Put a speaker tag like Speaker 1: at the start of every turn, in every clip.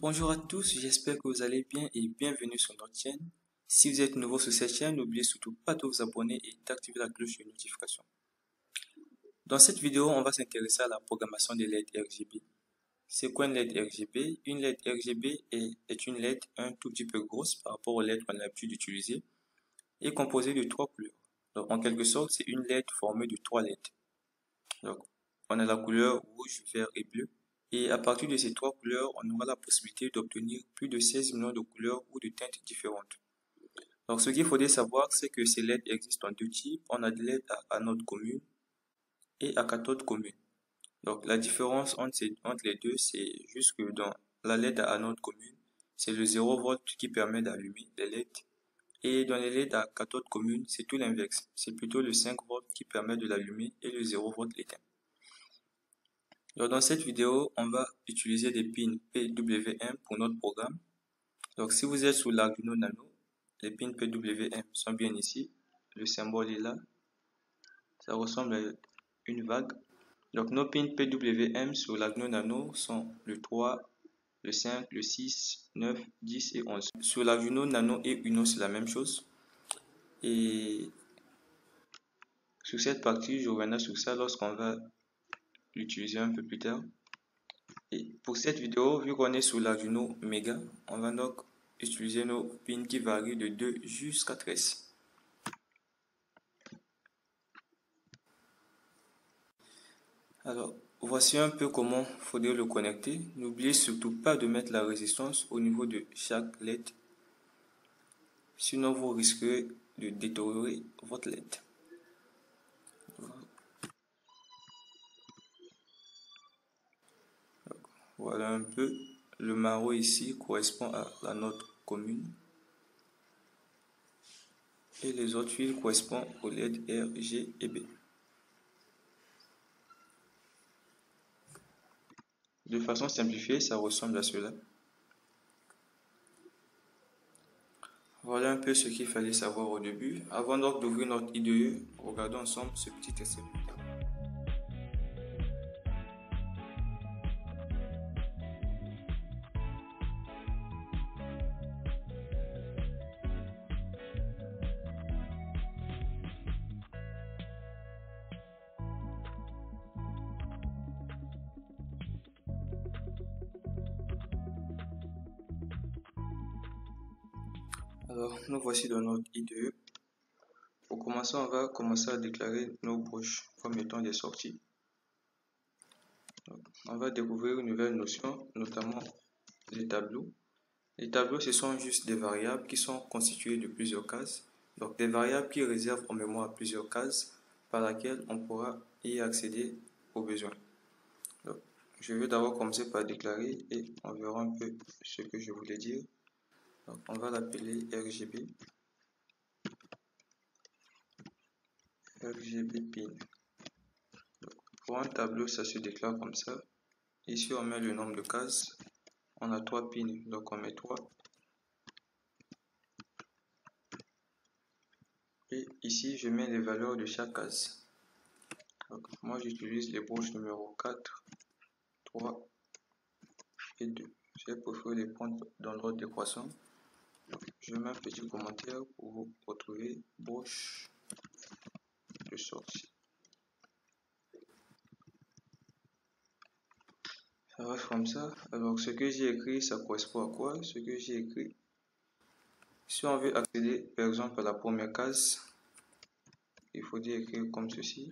Speaker 1: Bonjour à tous, j'espère que vous allez bien et bienvenue sur notre chaîne. Si vous êtes nouveau sur cette chaîne, n'oubliez surtout pas de vous abonner et d'activer la cloche de notification. Dans cette vidéo, on va s'intéresser à la programmation des LED RGB. C'est quoi une LED RGB? Une LED RGB est une LED un tout petit peu grosse par rapport aux LED qu'on a l'habitude d'utiliser et composée de trois couleurs. Donc en quelque sorte, c'est une LED formée de trois LED. Donc on a la couleur rouge, vert et bleu. Et à partir de ces trois couleurs, on aura la possibilité d'obtenir plus de 16 millions de couleurs ou de teintes différentes. Donc ce qu'il faudrait savoir, c'est que ces LED existent en deux types. On a des LED à anode commune et à cathode commune. Donc la différence entre les deux, c'est juste que dans la LED à anode commune, c'est le 0 V qui permet d'allumer les LED. Et dans les LED à cathode commune, c'est tout l'inverse. C'est plutôt le 5 V qui permet de l'allumer et le 0 V l'éteint. Donc dans cette vidéo, on va utiliser des pins PWM pour notre programme. Donc si vous êtes sous l'Arduino Nano, les pins PWM sont bien ici. Le symbole est là. Ça ressemble à une vague. Donc nos pins PWM sur l'Arduino Nano sont le 3, le 5, le 6, 9, 10 et 11. Sur l'Arduino Nano et Uno, c'est la même chose. Et sur cette partie, je reviendrai sur ça lorsqu'on va l'utiliser un peu plus tard. Et pour cette vidéo, vu qu'on est sur l'Arduino Mega, on va donc utiliser nos pins qui varient de 2 jusqu'à 13. Alors, voici un peu comment il faudrait le connecter. N'oubliez surtout pas de mettre la résistance au niveau de chaque LED. Sinon, vous risquerez de détériorer votre LED. Voilà un peu. Le marron ici correspond à la note commune. Et les autres fils correspondent aux LED R, G et B. De façon simplifiée, ça ressemble à cela. Voilà un peu ce qu'il fallait savoir au début. Avant donc d'ouvrir notre IDE, regardons ensemble ce petit essai. Alors, nous voici dans notre IDE. Pour commencer, on va commencer à déclarer nos broches comme étant des sorties. Donc, on va découvrir une nouvelle notion, notamment les tableaux. Les tableaux, ce sont juste des variables qui sont constituées de plusieurs cases. Donc, des variables qui réservent en mémoire plusieurs cases par laquelle on pourra y accéder au besoin. Donc, je vais d'abord commencer par déclarer et on verra un peu ce que je voulais dire. Donc, on va l'appeler RGB. RGB pin. Donc, pour un tableau, ça se déclare comme ça. Ici, on met le nombre de cases. On a 3 pins, donc on met 3. Et ici, je mets les valeurs de chaque case. Donc, moi, j'utilise les broches numéro 4, 3 et 2. J'ai préféré les prendre dans l'ordre décroissant. Je mets un petit commentaire pour vous retrouver broche de sortie. Ça va comme ça. Alors, ce que j'ai écrit, ça correspond à quoi? Ce que j'ai écrit, si on veut accéder, par exemple, à la première case, il faut dire écrire comme ceci.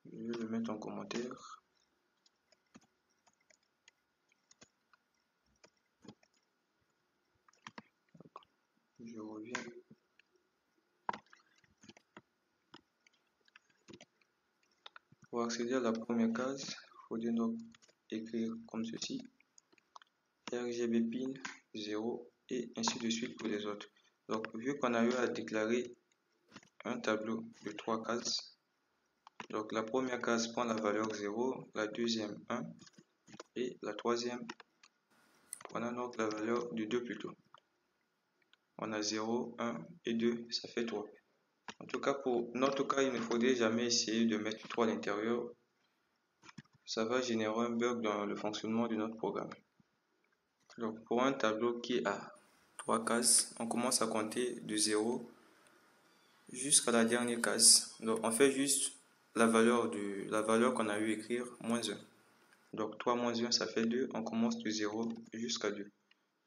Speaker 1: Je vais le mettre en commentaire. Je reviens. Pour accéder à la première case, il faut donc écrire comme ceci. RGB pin 0 et ainsi de suite pour les autres. Donc, vu qu'on a eu à déclarer un tableau de 3 cases, donc la première case prend la valeur 0, la deuxième 1 et la troisième prenant donc la valeur de 2 plutôt. On a 0, 1 et 2, ça fait 3. En tout cas, pour notre cas, il ne faudrait jamais essayer de mettre 3 à l'intérieur. ça va générer un bug dans le fonctionnement de notre programme. Donc pour un tableau qui a 3 cases, on commence à compter de 0 jusqu'à la dernière case. Donc on fait juste la valeur qu'on a eu écrire, moins 1. Donc 3 moins 1, ça fait 2. On commence de 0 jusqu'à 2.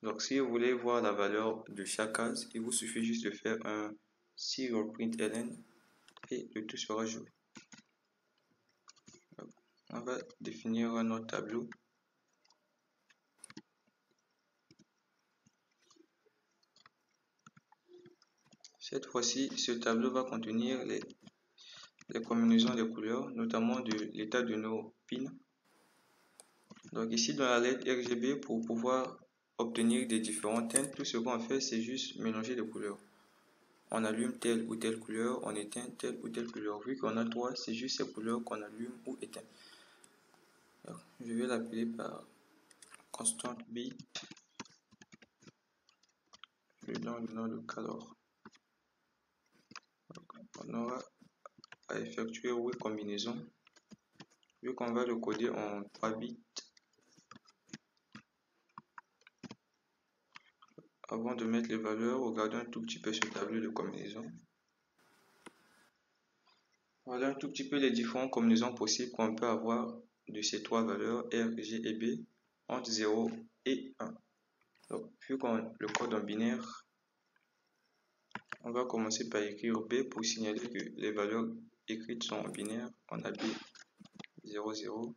Speaker 1: Donc si vous voulez voir la valeur de chaque case, il vous suffit juste de faire un serial.println et le tout sera joué. On va définir un autre tableau. Cette fois-ci, ce tableau va contenir les combinaisons de couleurs, notamment de l'état de nos pins. Donc ici dans la lettre RGB, pour pouvoir obtenir des différents teintes, tout ce qu'on fait, c'est juste mélanger les couleurs. On allume telle ou telle couleur, on éteint telle ou telle couleur. Vu qu'on a 3, c'est juste ces couleurs qu'on allume ou éteint. Alors, je vais l'appeler par constant bit, le nom de color. On aura à effectuer 8 combinaisons. Vu qu'on va le coder en 3 bits, avant de mettre les valeurs, regardons un tout petit peu ce tableau de combinaison. Voilà un tout petit peu les différentes combinaisons possibles qu'on peut avoir de ces 3 valeurs R, G et B entre 0 et 1. Donc, vu qu'on le code en binaire, on va commencer par écrire B pour signaler que les valeurs écrites sont en binaire. On a B 0, 0,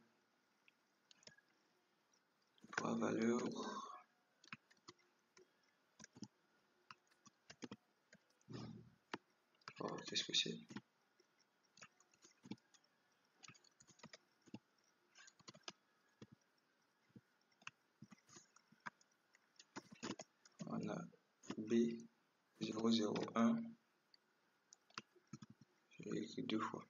Speaker 1: 3 valeurs. Oh, qu'est-ce que c'est? On a B 0, 0, 1. Je l'ai écrit 2 fois.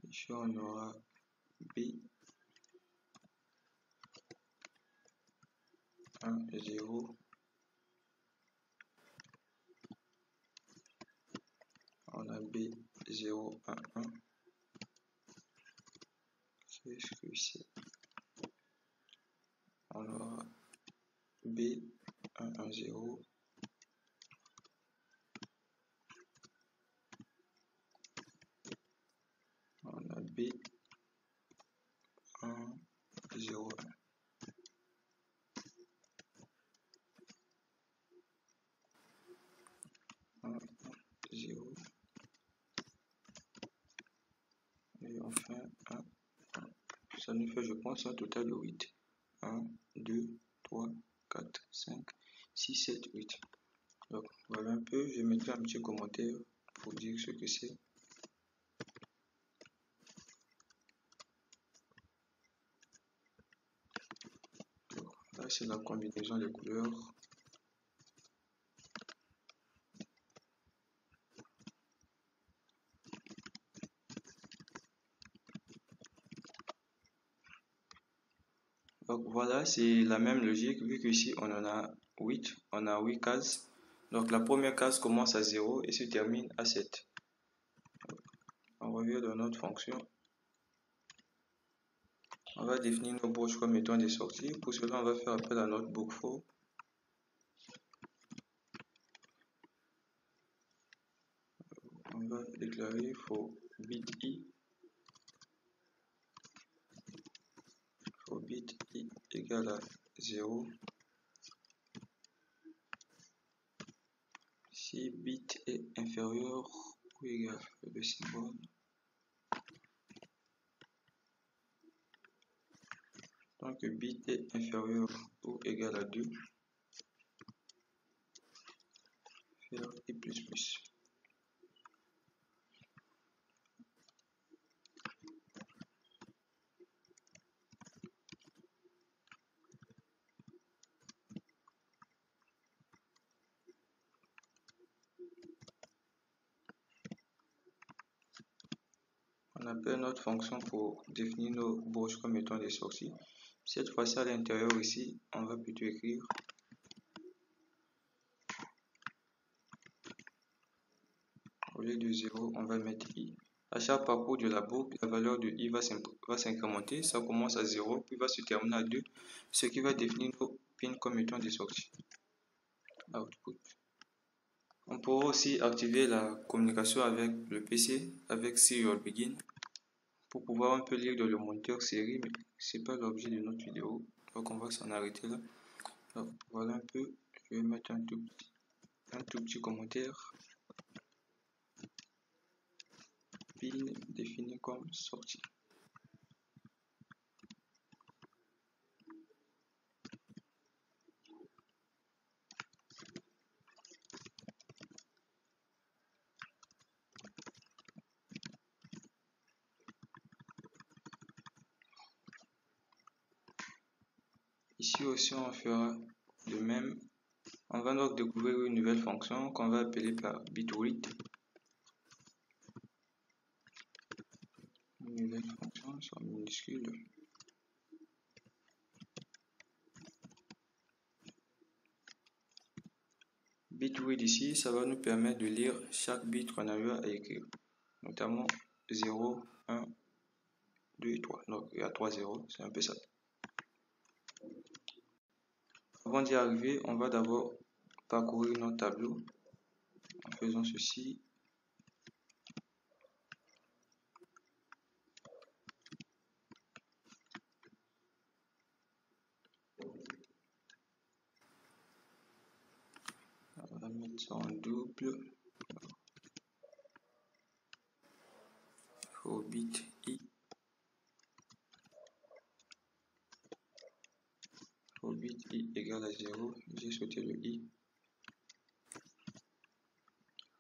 Speaker 1: Ici, on aura B 1, 0. On a B 0, 1, 1. Qu'est-ce que c'est? On aura B 1, 1, 0. On a B 1, 0, 1. 0 et enfin 1, 1. Ça nous fait, je pense, un total de 8. 1, 2, 3, 4, 5, 6, 7, 8. Donc voilà un peu, je mettrai un petit commentaire pour dire ce que c'est. Là c'est la combinaison des couleurs. Donc voilà, c'est la même logique, vu qu'ici on en a 8, on a 8 cases. Donc la première case commence à 0 et se termine à 7. On revient dans notre fonction. On va définir nos broches comme étant des sorties. Pour cela, on va faire appel à notre book for. On va déclarer for bit i. For bit i égale à 0. Si bit est inférieur ou égal le symbole. Donc bit est inférieur ou égal à 2. Faire i plus plus. On appelle notre fonction pour définir nos broches comme étant des sorties. Cette fois-ci à l'intérieur ici, on va plutôt écrire Au lieu de 0, on va mettre i. À chaque parcours de la boucle, la valeur de i va s'incrémenter. Ça commence à 0, puis va se terminer à 2, ce qui va définir nos pins comme étant des sorties. Output. On pourra aussi activer la communication avec le PC, avec Serial Begin, pour pouvoir un peu lire dans le moniteur série, mais ce n'est pas l'objet de notre vidéo. Donc on va s'en arrêter là. Alors, voilà un peu. Je vais mettre un tout petit commentaire. Pin défini comme sortie. Ici aussi on fera de même. On va donc découvrir une nouvelle fonction qu'on va appeler par bitWidth. Une nouvelle fonction sur minuscule. Bitwidth ici, ça va nous permettre de lire chaque bit qu'on a eu à écrire, notamment 0, 1, 2 et 3. Donc il y a 3 0, c'est un peu ça. Avant d'y arriver, on va d'abord parcourir notre tableau en faisant ceci. On va mettre ça en double. Au bit i. Au bit i égale à 0. J'ai sauté le i.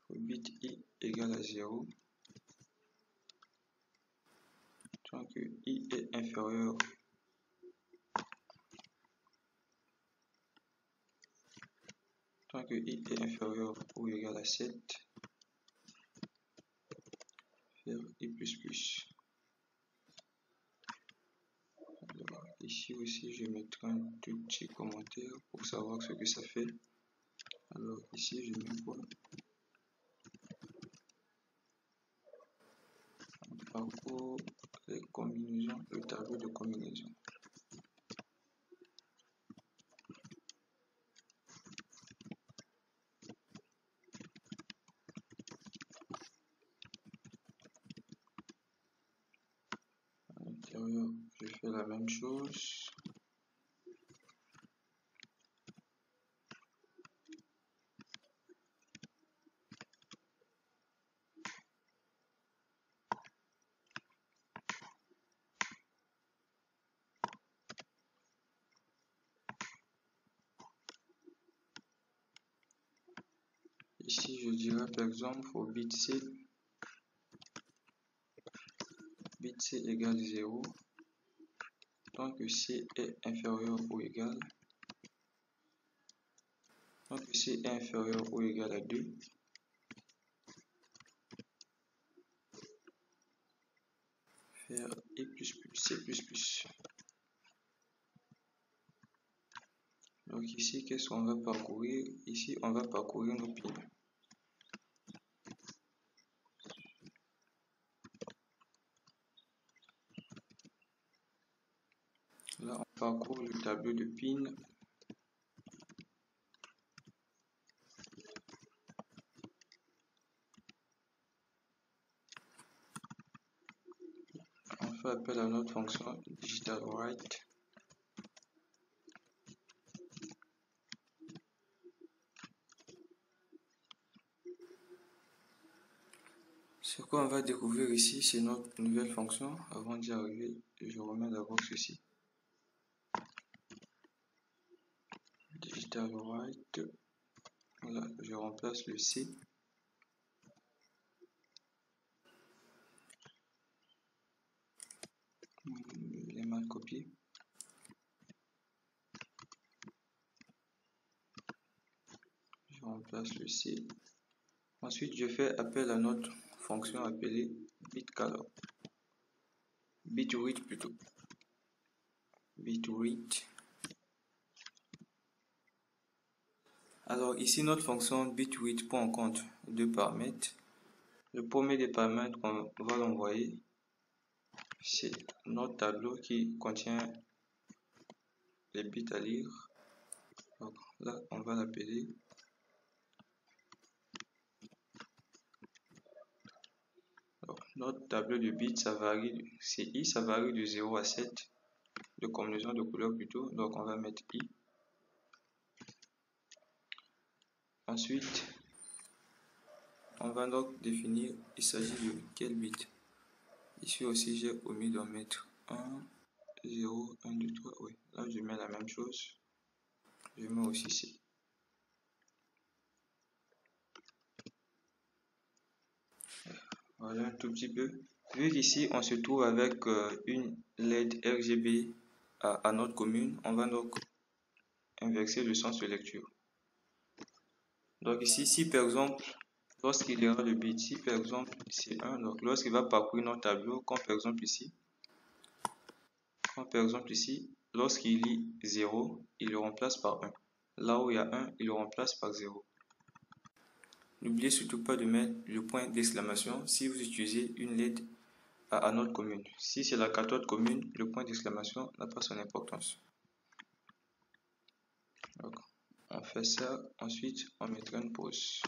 Speaker 1: Au bit i égale à 0. Tant que i est inférieur ou égal à 7, faire i++. Alors, ici aussi, je mettrai un tout petit commentaire pour savoir ce que ça fait. Alors, ici, je mets quoi? On parcourt les combinaisons, le tableau de combinaison. À l'intérieur, je fais la même chose. Ici, je dirais par exemple au bit C égale 0, tant que C est inférieur ou égal, C est inférieur ou égal à 2, faire C++. Donc ici, qu'est-ce qu'on va parcourir? Ici, on va parcourir nos pins. Là, on parcourt le tableau de pins. On fait appel à notre fonction digitalWrite. Ce qu'on va découvrir ici, c'est notre nouvelle fonction. Avant d'y arriver, je remets d'abord ceci. digitalWrite. Voilà, je remplace le C. Il est mal copié. Je remplace le C. Ensuite, je fais appel à notre fonction appelée bitcolor. Bitwidth plutôt. Bitwidth. Alors ici, notre fonction bitwidth prend en compte deux paramètres. Le premier des paramètres qu'on va l'envoyer, c'est notre tableau qui contient les bits à lire. Donc là, on va l'appeler notre tableau de bits, ça varie, c'est i, ça varie de 0 à 7, de combinaison de couleurs plutôt, donc on va mettre i. Ensuite, on va donc définir, il s'agit de quel bit. Ici aussi, j'ai omis d'en mettre 1, 0, 1, 2, 3, oui, là je mets la même chose, je mets aussi C. Voilà un tout petit peu. Vu qu'ici on se trouve avec une LED RGB à notre commune, on va donc inverser le sens de lecture. Donc ici, si par exemple, lorsqu'il y aura le bit, si par exemple c'est 1, donc lorsqu'il va parcourir notre tableau, comme par exemple ici, lorsqu'il lit 0, il le remplace par 1. Là où il y a 1, il le remplace par 0. N'oubliez surtout pas de mettre le point d'exclamation si vous utilisez une LED à notre commune. Si c'est la cathode commune, le point d'exclamation n'a pas son importance. Donc, on fait ça, ensuite on mettra une pause.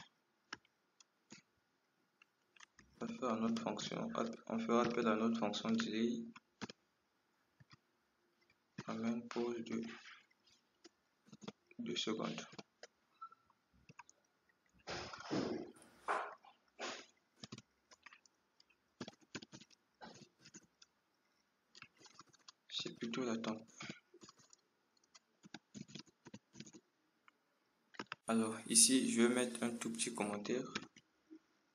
Speaker 1: On va faire notre fonction, on fera appel à notre fonction delay. On met une pause de 2 secondes. C'est plutôt l'attente. Alors ici, je vais mettre un tout petit commentaire.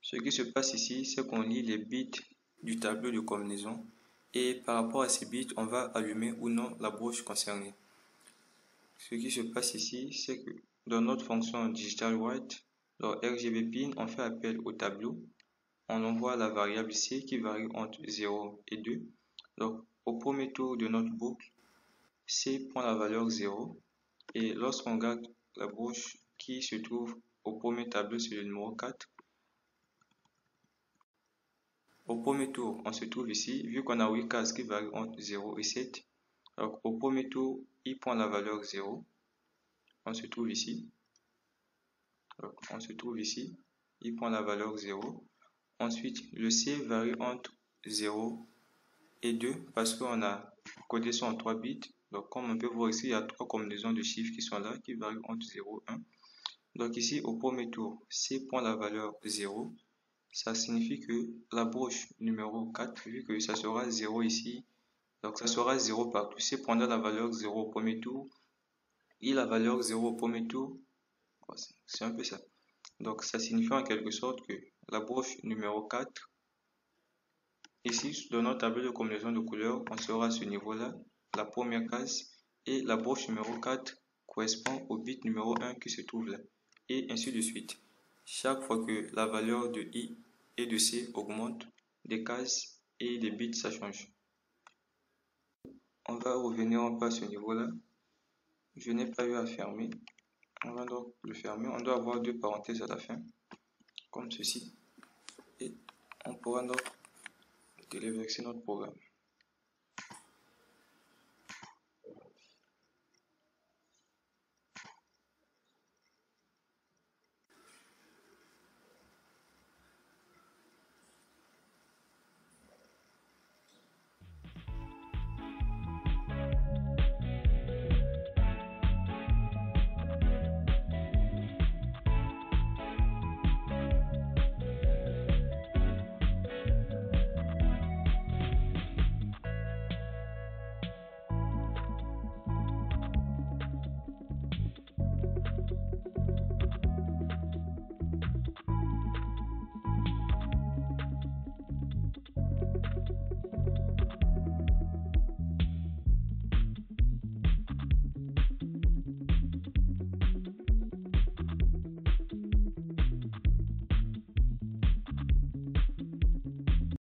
Speaker 1: Ce qui se passe ici, c'est qu'on lit les bits du tableau de combinaison et par rapport à ces bits, on va allumer ou non la broche concernée. Ce qui se passe ici, c'est que dans notre fonction digitalWrite, dans RGB pin, on fait appel au tableau. On envoie la variable C qui varie entre 0 et 2. Donc, au premier tour de notre boucle, C prend la valeur 0. Et lorsqu'on regarde la broche qui se trouve au premier tableau, c'est le numéro 4. Au premier tour, on se trouve ici, vu qu'on a 8 cases qui varient entre 0 et 7. Donc, au premier tour, il prend la valeur 0. On se trouve ici. Donc, on se trouve ici. Il prend la valeur 0. Ensuite, le C varie entre 0 et 2 parce qu'on a codé ça en 3 bits. Donc, comme on peut voir ici, il y a 3 combinaisons de chiffres qui sont là, qui varient entre 0 et 1. Donc ici, au premier tour, C prend la valeur 0. Ça signifie que la broche numéro 4, vu que ça sera 0 ici, donc ça sera 0 partout. C prendra la valeur 0 au premier tour et la valeur 0 au premier tour. C'est un peu ça. Donc ça signifie en quelque sorte que la broche numéro 4, ici dans notre tableau de combinaison de couleurs, on sera à ce niveau-là, la première case, et la broche numéro 4 correspond au bit numéro 1 qui se trouve là, et ainsi de suite. Chaque fois que la valeur de I et de C augmente, des cases et des bits ça change. On va revenir un peu à ce niveau-là. Je n'ai pas eu à fermer. On va donc le fermer. On doit avoir 2 parenthèses à la fin, comme ceci. Et on pourra donc téléverser notre programme.